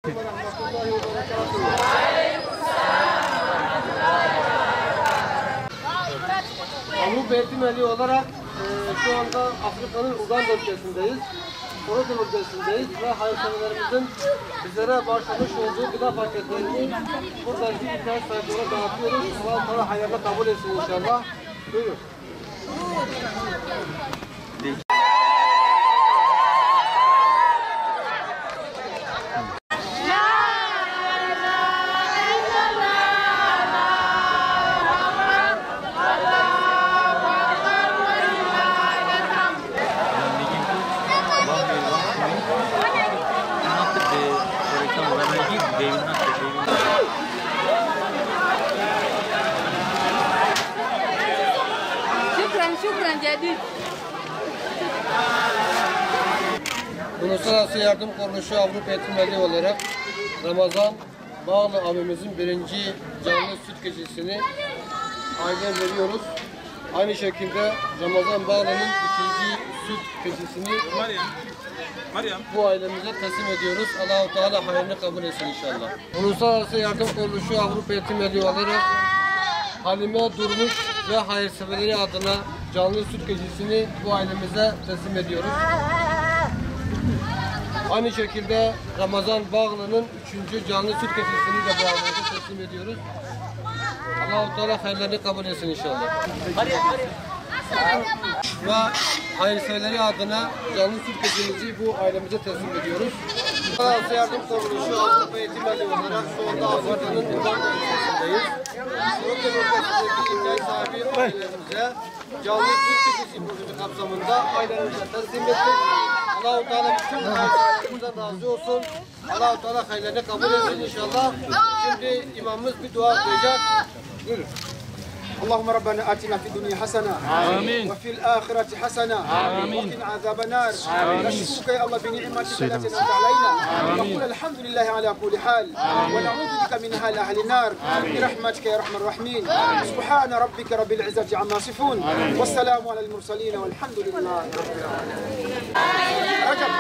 Avrupa Eğitim Birliği olarak şu anda Afrika'nın Uganda ülkesindeyiz. Orada ülkesindeyiz ve hayırseverlerimizin bizlere bağışlamış olduğu gıda paketlerini buradaki ihtiyaç sahiplerine dağıtıyoruz. Allah Teala hayırla kabul etsin inşallah. Buyurun. Şükran jadi. Uluslararası Yardım Kuruluşu Avrupa Eğitim Birliği olarak Ramazan Bağlı abimizin birinci canlı süt keçisini aileye veriyoruz. Aynı şekilde Ramazan Bağlı'nın ikinci süt keçisini bu ailemize teslim ediyoruz. Allah-u Teala hayrını kabul etsin inşallah. Uluslararası Yardım Kuruluşu Avrupa Eğitim Birliği olarak Halime Durmuş ve hayırseverleri adına canlı süt keçisini bu ailemize teslim ediyoruz. Aynı şekilde Ramazan Bağlı'nın 3. canlı süt keçisini de bu ailemize teslim ediyoruz. Allah-u Teala hayırlarını kabul etsin inşallah. Ve hayırseverleri adına canlı süt keçimizi bu ailemize teslim ediyoruz. Uluslararası Yardım Kuruluşu Avrupa Eğitim Birliği olarak şu anda Afrika'nın Uganda ülkesindeyiz. Orada ülkesindeki ihtiyaç sahibi ailelerimize canlı süt keçisi projesi kapsamında ailelerimize teslim ettik. Allah-u Teala bütün hayırlarımızdan razı olsun. Allah-u Teala hayırlarını kabul etsin inşallah. Şimdi imamımız bir dua okuyacak. Buyurun. اللهم ربنا آتنا في الدنيا حسنة وفي الآخرة حسنة وقنا عذاب النار نشكرك يا الله بنعمتك التي أنعمت علينا ونقول الحمد لله على كل حال ونعوذ بك من حال أهل النار برحمتك يا أرحم الراحمين سبحان ربك رب العزة عما يصفون والسلام على المرسلين والحمد لله رب العالمين. رجب